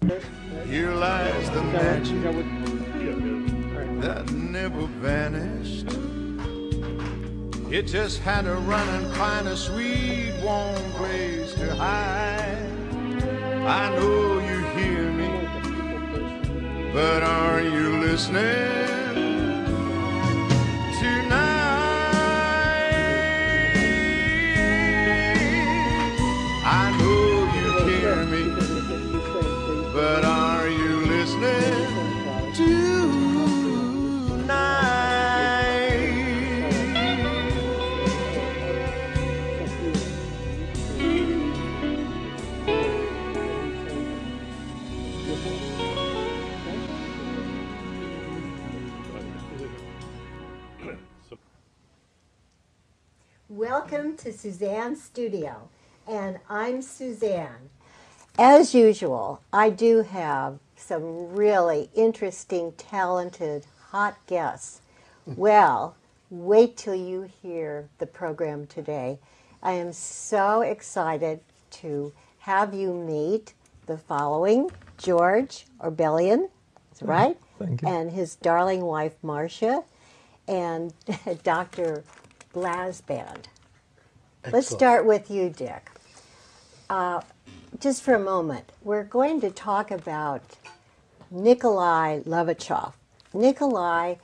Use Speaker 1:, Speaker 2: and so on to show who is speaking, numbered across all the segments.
Speaker 1: Here lies the magic that never vanished. It just had to run and find a sweet, warm place to hide. I know you hear me, but are you listening tonight? I know you hear me, but are you listening tonight?
Speaker 2: Welcome to Suzanne's studio, and I'm Suzanne. As usual, I do have some really interesting, talented, hot guests. Well, wait till you hear the program today. I am so excited to have you meet the following: George Orbeлян, that's right?
Speaker 3: Thank you.
Speaker 2: And his darling wife, Marcia, and Dr. Blэсбанд. Let's start with you, Dick. Just for a moment, we're going to talk about Nikolai Levashov. Nikolai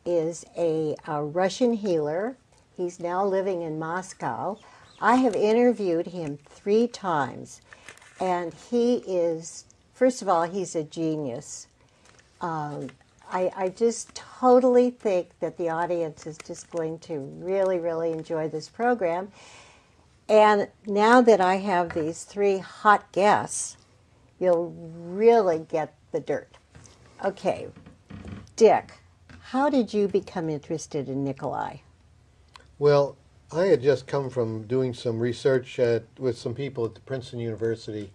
Speaker 2: is a Russian healer. He's now living in Moscow. I have interviewed him 3 times, and he is, first of all, he's a genius. I just totally think that the audience is just going to really, really enjoy this program. And now that I have these 3 hot guests, you'll really get the dirt. Okay, Dick, how did you become interested in Nikolai?
Speaker 3: Well, I had just come from doing some research with some people at the Princeton University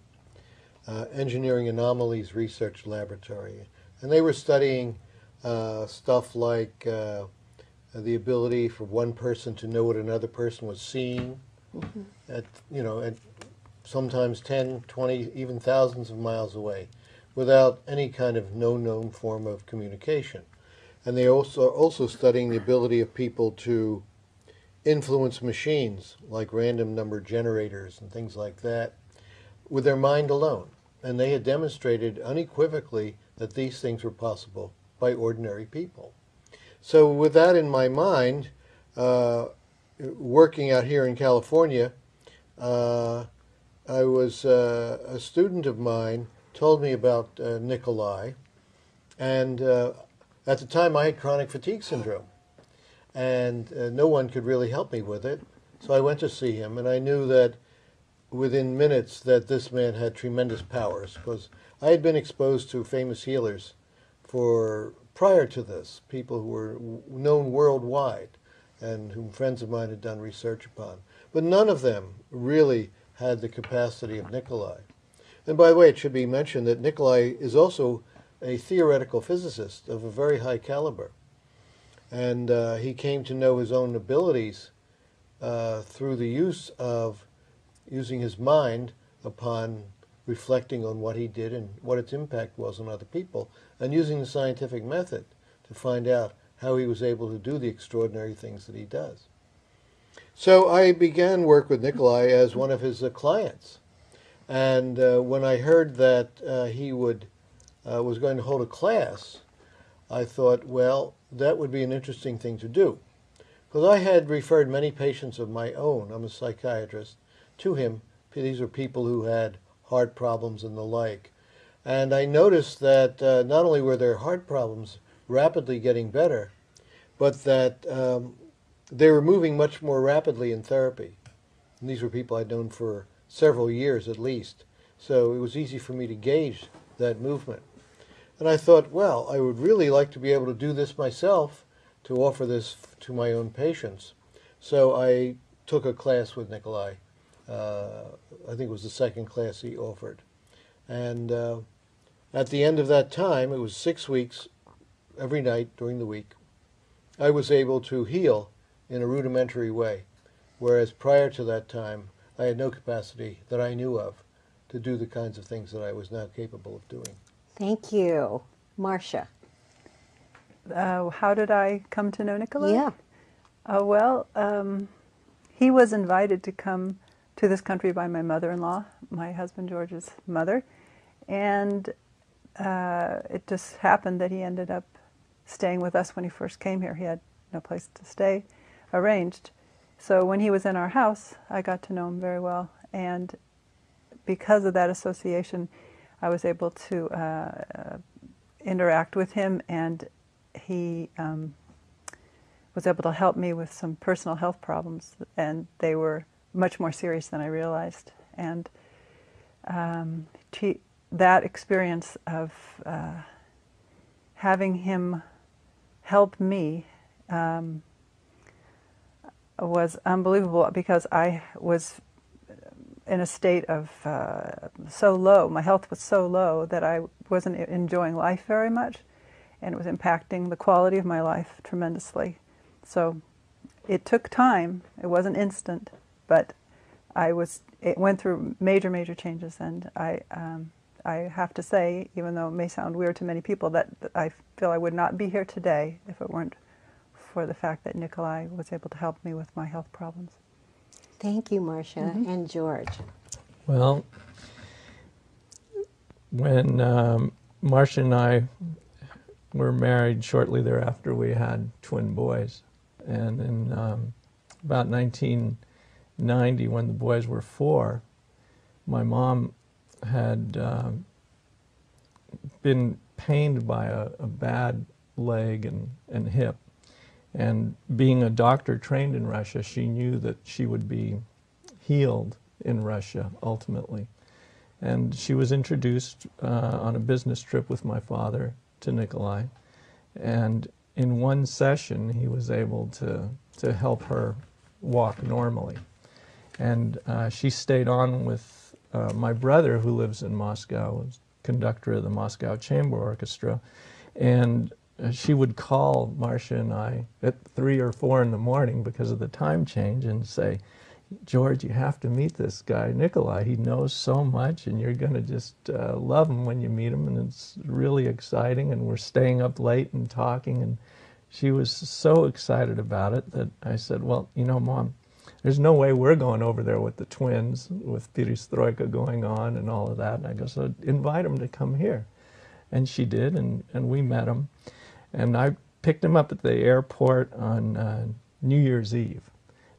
Speaker 3: Engineering Anomalies Research Laboratory. And they were studying stuff like the ability for one person to know what another person was seeing at sometimes 10, 20, even thousands of miles away without any kind of known form of communication. And they also studying the ability of people to influence machines like random number generators and things like that with their mind alone. And they had demonstrated unequivocally that these things were possible by ordinary people. So with that in my mind, working out here in California, a student of mine told me about Nikolai, and at the time I had chronic fatigue syndrome, and no one could really help me with it. So I went to see him, and I knew that within minutes that this man had tremendous powers, because I had been exposed to famous healers prior to this, people who were known worldwide and whom friends of mine had done research upon. But none of them really had the capacity of Nikolai. And by the way, it should be mentioned that Nikolai is also a theoretical physicist of a very high caliber. And he came to know his own abilities through the use of using his mind upon reflecting on what he did and what its impact was on other people, and using the scientific method to find out how he was able to do the extraordinary things that he does. So I began work with Nikolai as one of his clients. And when I heard that he was going to hold a class, I thought, well, that would be an interesting thing to do. Because I had referred many patients of my own, I'm a psychiatrist, to him. These were people who had heart problems and the like. And I noticed that not only were their heart problems rapidly getting better, but that they were moving much more rapidly in therapy. And these were people I'd known for several years at least. So it was easy for me to gauge that movement. And I thought, well, I would really like to be able to do this myself, to offer this to my own patients. So I took a class with Nikolai. I think it was the second class he offered. And at the end of that time, it was 6 weeks, every night during the week, I was able to heal in a rudimentary way, whereas prior to that time, I had no capacity that I knew of to do the kinds of things that I was now capable of doing.
Speaker 2: Thank you. Marcia.
Speaker 4: How did I come to know Nicolai?
Speaker 2: Yeah.
Speaker 4: Well, he was invited to come to this country by my mother-in-law, my husband George's mother, and it just happened that he ended up staying with us when he first came here. He had no place to stay arranged. So when he was in our house, I got to know him very well, and because of that association, I was able to interact with him, and he was able to help me with some personal health problems, and they were much more serious than I realized. And that experience of having him help me was unbelievable, because I was in a state of so low, my health was so low that I wasn't enjoying life very much, and it was impacting the quality of my life tremendously. So it took time, it wasn't instant, but it went through major changes, and I have to say, even though it may sound weird to many people, that I feel I would not be here today if it weren't for the fact that Nicolai was able to help me with my health problems.
Speaker 2: Thank you, Marcia.
Speaker 4: Mm-hmm.
Speaker 2: And George.
Speaker 5: Well, when Marcia and I were married, shortly thereafter we had twin boys. And in about 1990, when the boys were 4, my mom had been pained by a bad leg and hip. And being a doctor trained in Russia, she knew that she would be healed in Russia ultimately. And she was introduced on a business trip with my father to Nicolai. And in one session, he was able to help her walk normally. And she stayed on with my brother, who lives in Moscow, was conductor of the Moscow Chamber Orchestra. And she would call Marcia and I at 3 or 4 in the morning because of the time change and say, George, you have to meet this guy, Nicolai. He knows so much, and you're going to just love him when you meet him, and it's really exciting, and we're staying up late and talking, and she was so excited about it that I said, well, you know, Mom, there's no way we're going over there with the twins, with perestroika going on and all of that. And I go, so invite him to come here. And she did, and we met him. And I picked him up at the airport on New Year's Eve.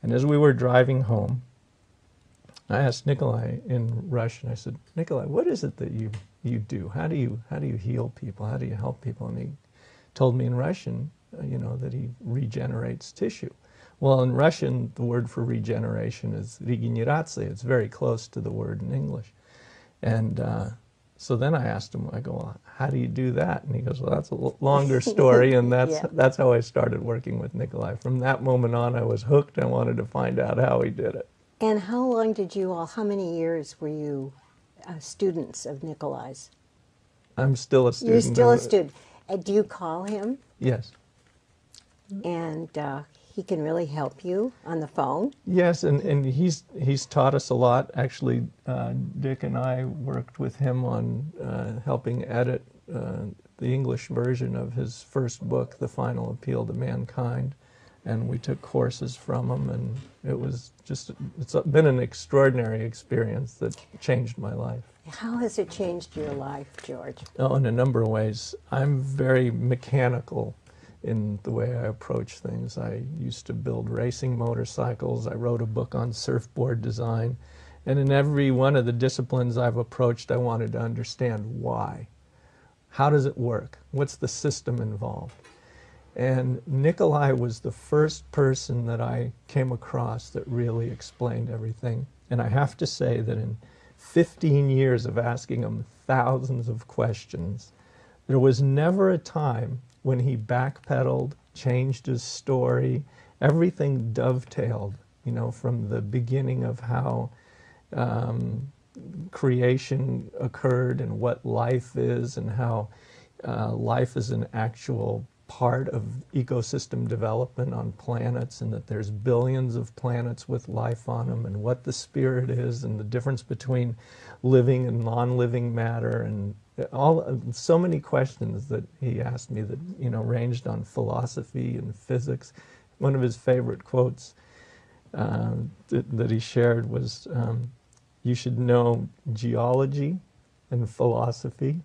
Speaker 5: And as we were driving home, I asked Nicolai in Russian, I said, Nicolai, what is it that you do? How do you heal people? How do you help people? And he told me in Russian, that he regenerates tissue. Well, in Russian, the word for regeneration is regeneraция. It's very close to the word in English. And so then I asked him, I go, well, how do you do that? And he goes, well, that's a longer story, and that's how I started working with Nicolai. From that moment on, I was hooked. I wanted to find out how he did it.
Speaker 2: And how many years were you students of Nicolai's?
Speaker 5: I'm still a student.
Speaker 2: You're still a student. Do you call him?
Speaker 5: Yes.
Speaker 2: And he can really help you on the phone?
Speaker 5: Yes, and he's taught us a lot. Actually, Dick and I worked with him on helping edit the English version of his first book, The Final Appeal to Mankind, and we took courses from him, and it's been an extraordinary experience that changed my life.
Speaker 2: How has it changed your life, George?
Speaker 5: Oh, in a number of ways. I'm very mechanical in the way I approach things. I used to build racing motorcycles. I wrote a book on surfboard design. And in every one of the disciplines I've approached, I wanted to understand why. How does it work? What's the system involved? And Nicolai was the first person that I came across that really explained everything. And I have to say that in 15 years of asking him thousands of questions, there was never a time when he backpedaled, changed his story. Everything dovetailed, from the beginning of how creation occurred and what life is, and how life is an actual part of ecosystem development on planets, and that there's billions of planets with life on them, and what the spirit is, and the difference between living and non-living matter, and so many questions that he asked me that, you know, ranged on philosophy and physics. One of his favorite quotes that he shared was, you should know geology and philosophy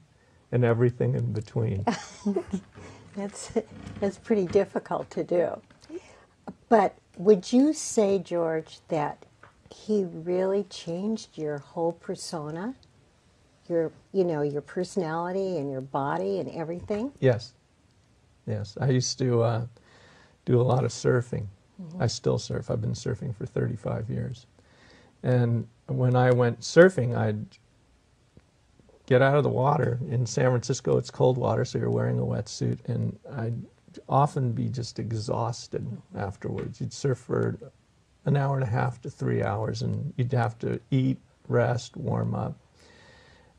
Speaker 5: and everything in between.
Speaker 2: That's pretty difficult to do. But would you say, George, that he really changed your whole persona? Your personality and your body and everything?
Speaker 5: Yes. Yes. I used to do a lot of surfing. Mm-hmm. I still surf. I've been surfing for 35 years. And when I went surfing, I'd get out of the water. In San Francisco, it's cold water, so you're wearing a wetsuit, and I'd often be just exhausted afterwards. You'd surf for an hour and a half to 3 hours, and you'd have to eat, rest, warm up.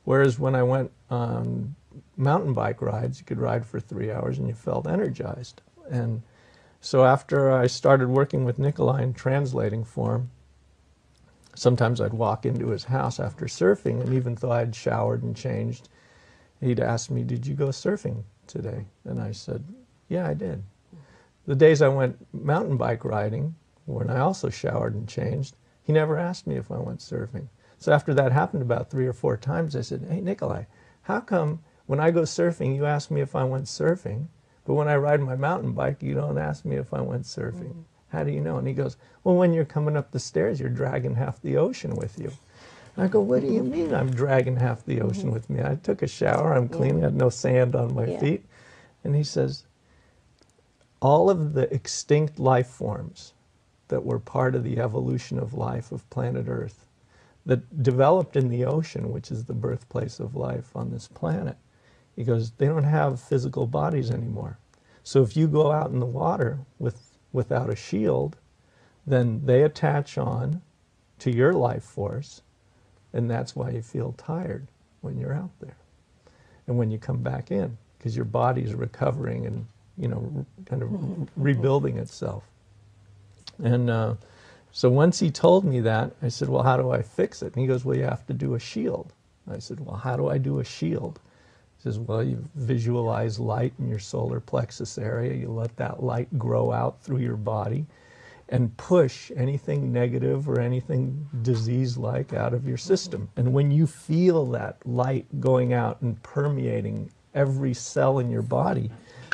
Speaker 5: Whereas when I went on mountain bike rides, you could ride for 3 hours and you felt energized. And so after I started working with Nicolai and translating for him, sometimes I'd walk into his house after surfing, and even though I'd showered and changed, he'd ask me, "Did you go surfing today?" And I said, "Yeah, I did." The days I went mountain bike riding, when I also showered and changed, he never asked me if I went surfing. So after that happened about 3 or 4 times, I said, "Hey, Nicolai, how come when I go surfing, you ask me if I went surfing, but when I ride my mountain bike, you don't ask me if I went surfing? Mm-hmm. How do you know?" And he goes, "Well, when you're coming up the stairs, you're dragging half the ocean with you." And I go, "What do you mean I'm dragging half the ocean with me? I took a shower, I'm clean, I had no sand on my feet." And he says, all of the extinct life forms that were part of the evolution of life of planet Earth, that developed in the ocean, which is the birthplace of life on this planet, he goes, they don't have physical bodies anymore. So if you go out in the water without a shield, then they attach on to your life force, and that's why you feel tired when you're out there. And when you come back in, because your body's recovering and, you know, kind of rebuilding itself. And so once he told me that, I said, "Well, how do I fix it?" And he goes, "Well, you have to do a shield." I said, "Well, how do I do a shield?" He says, "Well, you visualize light in your solar plexus area. You let that light grow out through your body and push anything negative or anything disease-like out of your system. And when you feel that light going out and permeating every cell in your body,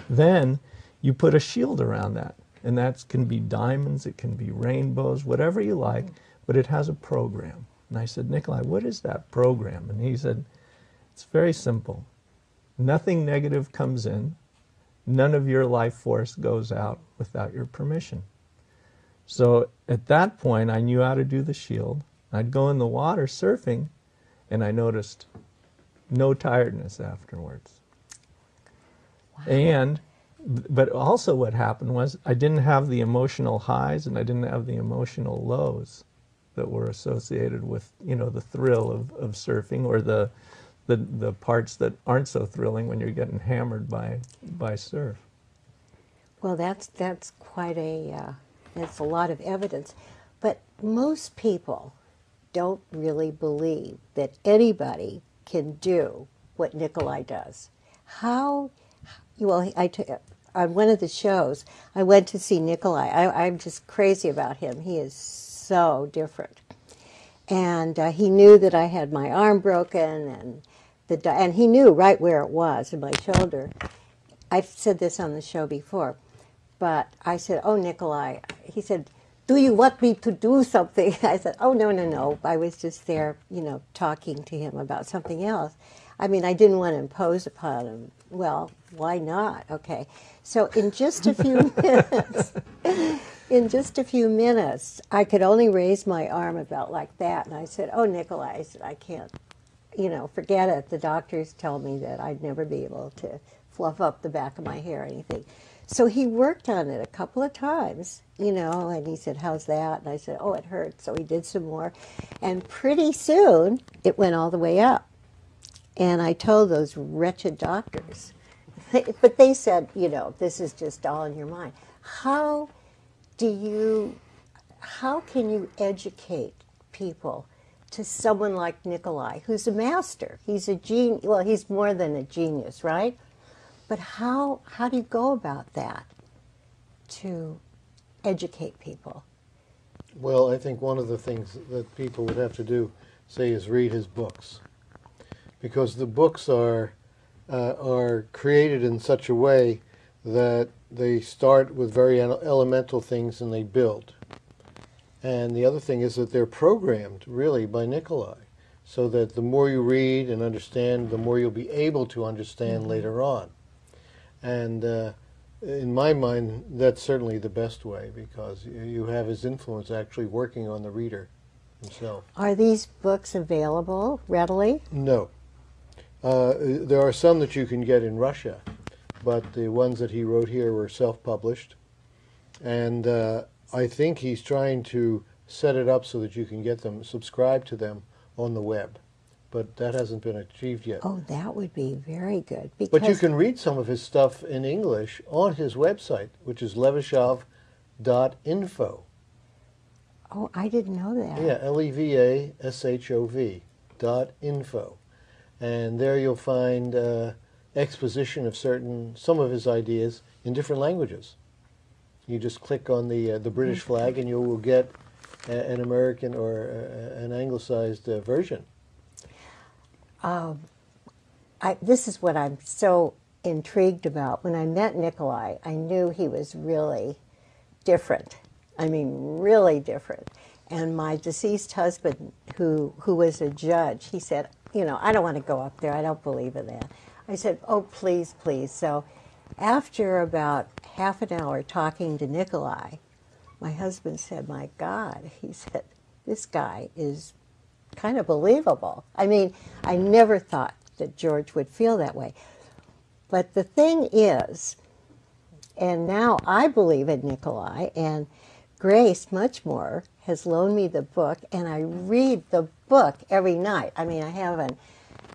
Speaker 5: then you put a shield around that. And that can be diamonds, it can be rainbows, whatever you like, but it has a program." And I said, "Nicolai, what is that program?" And he said, "It's very simple. Nothing negative comes in. None of your life force goes out without your permission." So at that point, I knew how to do the shield. I'd go in the water surfing, and I noticed no tiredness afterwards. Wow. But also what happened was I didn't have the emotional highs and I didn't have the emotional lows that were associated with, you know, the thrill of surfing, or the parts that aren't so thrilling when you're getting hammered by surf.
Speaker 2: Well, that's quite that's a lot of evidence. But most people don't really believe that anybody can do what Nicolai does. How? Well, on one of the shows, I went to see Nicolai. I'm just crazy about him. He is so different. And he knew that I had my arm broken, and he knew right where it was, in my shoulder. I've said this on the show before, but I said, "Oh, Nicolai," he said, "Do you want me to do something?" I said, "Oh, no. I was just there, you know, talking to him about something else." I mean, I didn't want to impose upon him. Well, why not? Okay. So in just a few minutes, I could only raise my arm about like that. And I said, "Oh, Nicolai," I said, "I can't, you know, forget it. The doctors tell me that I'd never be able to fluff up the back of my hair or anything." So he worked on it a couple of times, you know, and he said, "How's that?" And I said, "Oh, it hurts." So he did some more. And pretty soon, it went all the way up. And I told those wretched doctors But they said, you know, this is just all in your mind. How can you educate people to someone like Nikolai, who's a master? He's a genius. Well, he's more than a genius, right? But how do you go about that to educate people?
Speaker 3: Well, I think one of the things that people would have to do, say, is read his books, because the books are created in such a way that they start with very elemental things and they build. And the other thing is that they're programmed, really, by Nikolai, so that the more you read and understand, the more you'll be able to understand later on. And in my mind, that's certainly the best way, because you have his influence actually working on the reader himself.
Speaker 2: Are these books available readily?
Speaker 3: No. There are some that you can get in Russia, but the ones that he wrote here were self-published. And I think he's trying to set it up so that you can get them, subscribe to them on the web. But that hasn't been achieved yet.
Speaker 2: Oh, that would be very good.
Speaker 3: But you can read some of his stuff in English on his website, which is levashov.info.
Speaker 2: Oh, I didn't know that.
Speaker 3: Yeah, LEVASHOV.info. And there you'll find exposition of some of his ideas in different languages. You just click on the British flag and you will get an American or an anglicized version.
Speaker 2: This is what I'm so intrigued about. When I met Nikolai, I knew he was really different. I mean, really different. And my deceased husband, who was a judge, he said, you know, I don't want to go up there. I don't believe in that. I said, oh, please, please. So after about half an hour talking to Nikolai, my husband said, my God, he said, this guy is kind of believable. I mean, I never thought that George would feel that way. But the thing is, and now I believe in Nikolai, and Grace, much more, has loaned me the book, and I read the book every night. I mean, I haven't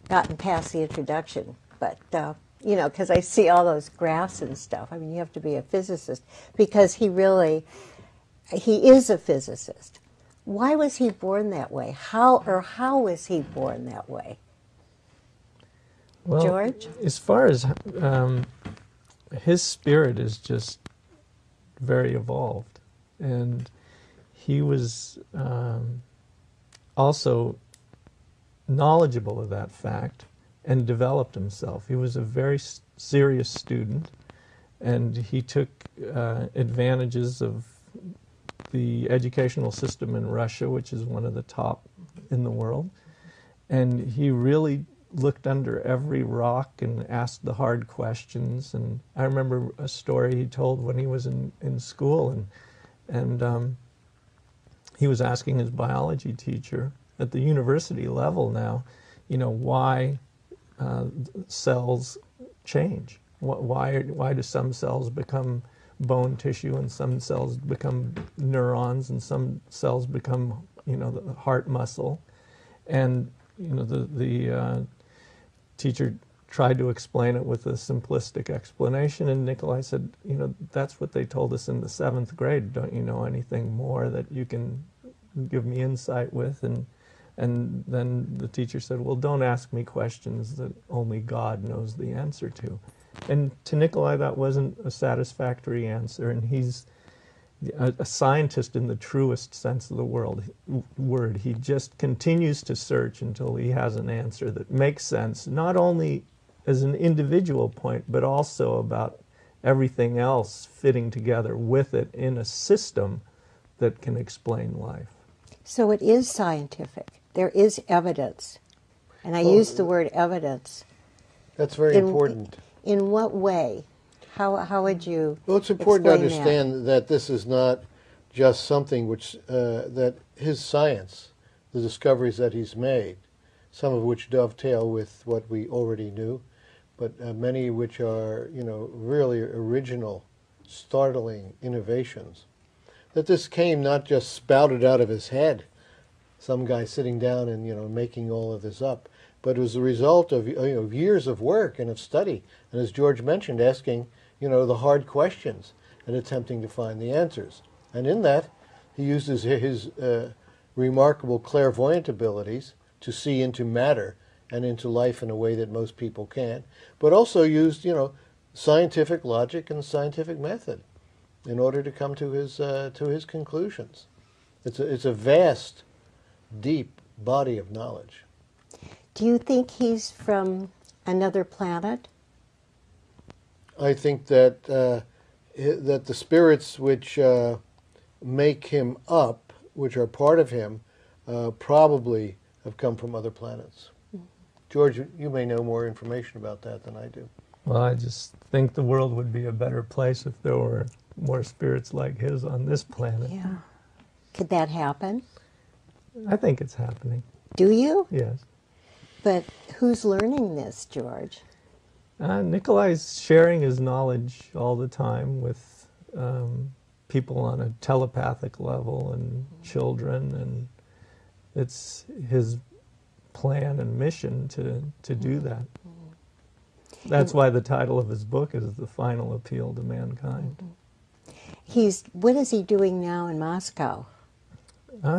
Speaker 2: gotten past the introduction, but, you know, because I see all those graphs and stuff. I mean, you have to be a physicist, because he is a physicist. Why was he born that way? How was he born that way?
Speaker 5: Well,
Speaker 2: George?
Speaker 5: As far as his spirit is just very evolved. And he was also knowledgeable of that fact and developed himself. He was a very serious student, and he took advantages of the educational system in Russia, which is one of the top in the world. And he really looked under every rock and asked the hard questions. And I remember a story he told when he was in school, and he was asking his biology teacher at the university level now, you know, why cells change. Why do some cells become bone tissue and some cells become neurons and some cells become, you know, the heart muscle? And, you know, the teacher tried to explain it with a simplistic explanation, and Nikolai said, you know, that's what they told us in the 7th grade. Don't you know anything more that you can give me insight with? And then the teacher said, well, don't ask me questions that only God knows the answer to. And to Nikolai, that wasn't a satisfactory answer, and he's a scientist in the truest sense of the word. He just continues to search until he has an answer that makes sense, not only as an individual point, but also about everything else fitting together with it in a system that can explain life.
Speaker 2: So it is scientific. There is evidence. And I use the word evidence.
Speaker 3: That's very important.
Speaker 2: In what way? How would you
Speaker 3: Well, it's important to
Speaker 2: explain
Speaker 3: understand that this is not just something which, that his science, the discoveries that he's made, some of which dovetail with what we already knew, but many which are, you know, really original, startling innovations, that this came not just spouted out of his head, some guy sitting down and, you know, making all of this up, but it was the result of years of work and of study, and as George mentioned, asking the hard questions and attempting to find the answers. And in that, he uses his remarkable clairvoyant abilities to see into matter and into life in a way that most people can't, but also used scientific logic and scientific method in order to come to his conclusions. It's a vast, deep body of knowledge.
Speaker 2: Do you think he's from another planet?
Speaker 3: I think that that the spirits which make him up, which are part of him, probably have come from other planets. Mm-hmm. George, you may know more information about that than I do.
Speaker 5: Well, I just think the world would be a better place if there were more spirits like his on this planet.
Speaker 2: Yeah. Could that happen?
Speaker 5: I think it's happening.
Speaker 2: Do you?
Speaker 5: Yes.
Speaker 2: But who's learning this, George?
Speaker 5: Nikolai's sharing his knowledge all the time with people on a telepathic level and children, and it's his plan and mission to do that. That's why the title of his book is The Final Appeal to Mankind.
Speaker 2: What is he doing now in Moscow?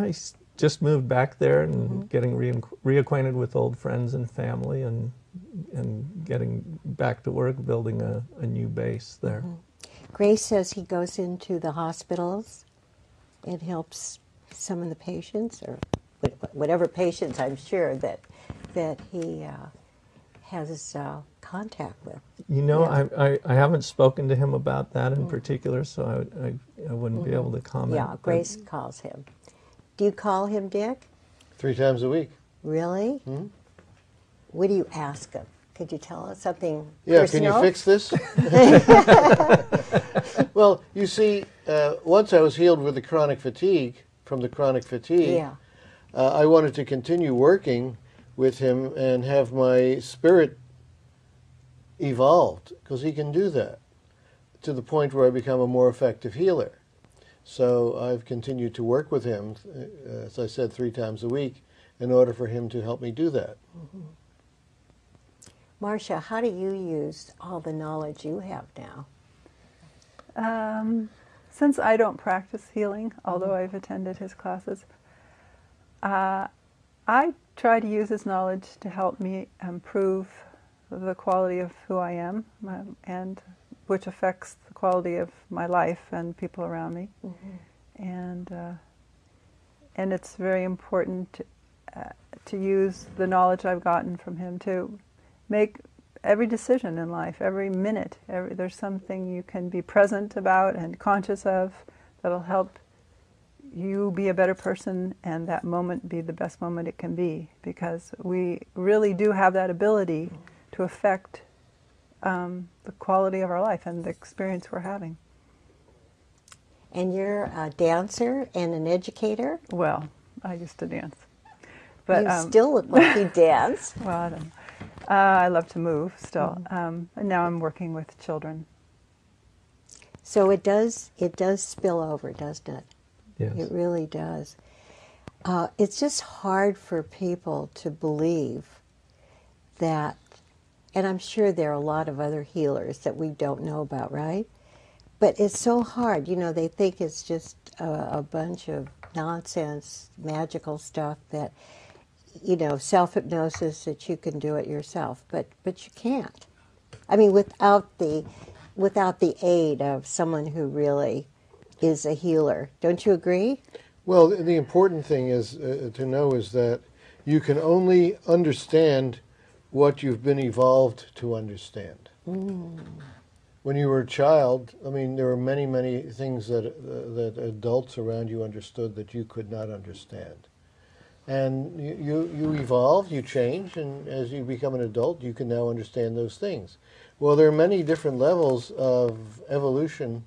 Speaker 5: He's just moved back there and getting reacquainted with old friends and family, and getting back to work, building a new base there.
Speaker 2: Grace says he goes into the hospitals and helps some of the patients, or whatever patients I'm sure that he has contact with.
Speaker 5: I haven't spoken to him about that in particular, so I wouldn't be able to comment.
Speaker 2: Yeah, Grace calls him. Do you call him Dick?
Speaker 3: 3 times a week.
Speaker 2: Really? Mm-hmm. What do you ask him? Could you tell us something
Speaker 3: Yeah,
Speaker 2: personal?
Speaker 3: Can you fix this? Well, you see, once I was healed with the chronic fatigue, from the chronic fatigue, I wanted to continue working with him and have my spirit evolved, because he can do that, to the point where I become a more effective healer. So I've continued to work with him, as I said, 3 times a week, in order for him to help me do that.
Speaker 2: Mm-hmm. Marcia, how do you use all the knowledge you have now?
Speaker 4: Since I don't practice healing, although I've attended his classes, I try to use his knowledge to help me improve the quality of who I am, and which affects the quality of my life and people around me. Mm-hmm. And it's very important to use the knowledge I've gotten from him to make every decision in life, every minute. There's something you can be present about and conscious of that'll help you be a better person, and that moment be the best moment it can be, because we really do have that ability to affect the quality of our life and the experience we're having.
Speaker 2: And you're a dancer and an educator?
Speaker 4: Well, I used to dance. But
Speaker 2: you still look like you dance.
Speaker 4: Well, I don't know. I love to move still. And now I'm working with children.
Speaker 2: So it does spill over, doesn't it?
Speaker 5: Yes.
Speaker 2: It really does. It's just hard for people to believe that, and I'm sure there are a lot of other healers that we don't know about, right? But it's so hard. They think it's just a bunch of nonsense, magical stuff that, self-hypnosis, that you can do it yourself. But you can't. I mean, without the aid of someone who really is a healer. Don't you agree?
Speaker 3: Well, the important thing is to know is that you can only understand what you've been evolved to understand. When you were a child, I mean, there were many, many things that adults around you understood that you could not understand. And you evolve, you change, and as you become an adult, you can now understand those things. Well, there are many different levels of evolution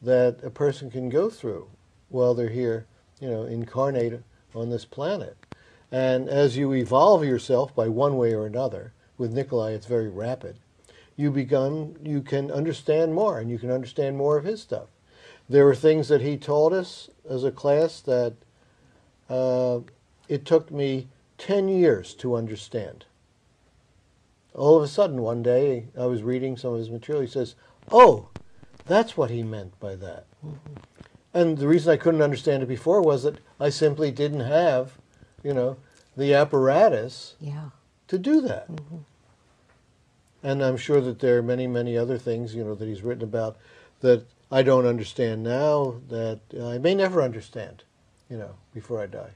Speaker 3: that a person can go through while they're here, incarnate on this planet. And as you evolve yourself by one way or another, with Nikolai it's very rapid, you can understand more, and you can understand more of his stuff. There were things that he taught us as a class that it took me 10 years to understand. All of a sudden, one day, I was reading some of his material. He says, oh, that's what he meant by that. Mm-hmm. And the reason I couldn't understand it before was that I simply didn't have, the apparatus to do that. Mm-hmm. And I'm sure that there are many, many other things, that he's written about that I don't understand now, that I may never understand, before I die.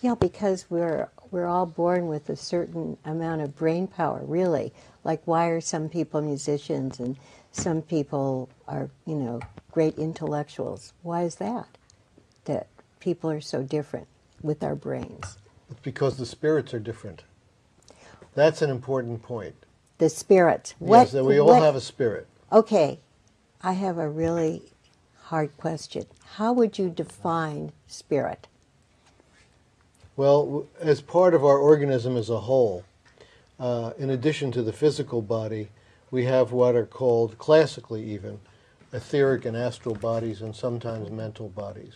Speaker 2: Yeah, because we're all born with a certain amount of brain power, really. Like, why are some people musicians and some people are, great intellectuals? Why is that? That people are so different with our brains?
Speaker 3: It's because the spirits are different. That's an important point.
Speaker 2: The spirit.
Speaker 3: Yes, that we all have a spirit.
Speaker 2: Okay, I have a really hard question. How would you define spirit?
Speaker 3: Well, as part of our organism as a whole, in addition to the physical body, we have what are called, classically even, etheric and astral bodies and sometimes mental bodies.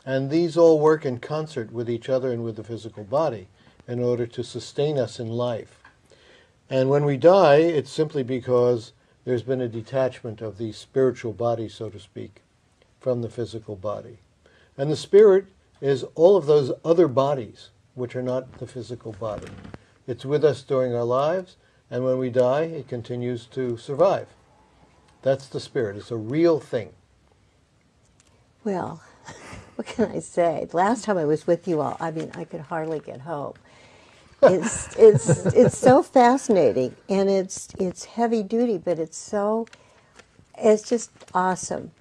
Speaker 3: And these all work in concert with each other and with the physical body in order to sustain us in life. And when we die, it's simply because there's been a detachment of the spiritual body, so to speak, from the physical body. And the spirit is all of those other bodies which are not the physical body. It's with us during our lives, and when we die, it continues to survive. That's the spirit. It's a real thing.
Speaker 2: Well, what can I say? Last time I was with you all, I could hardly get home. It's so fascinating, and it's heavy duty, but it's just awesome.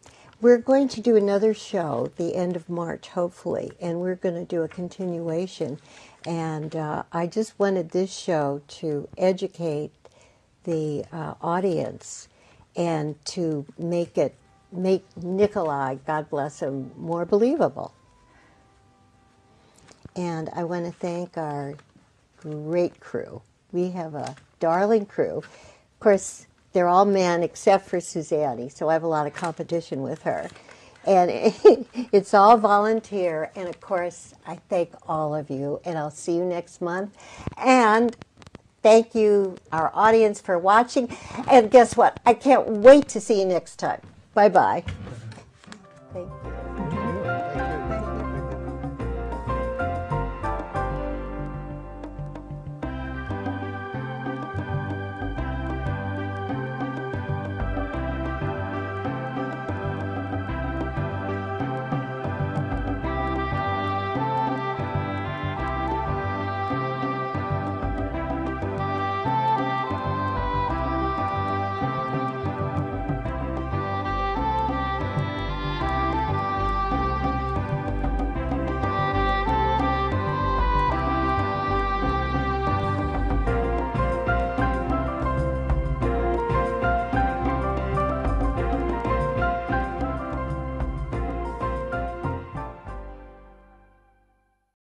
Speaker 2: We're going to do another show the end of March, hopefully, and we're going to do a continuation. And I just wanted this show to educate the audience and to make Nikolai, God bless him, more believable. And I want to thank our great crew. We have a darling crew. Of course, they're all men except for Suzanne, so I have a lot of competition with her. And it's all volunteer, and of course, I thank all of you, and I'll see you next month. And thank you, our audience, for watching. And guess what? I can't wait to see you next time. Bye-bye. Thank you.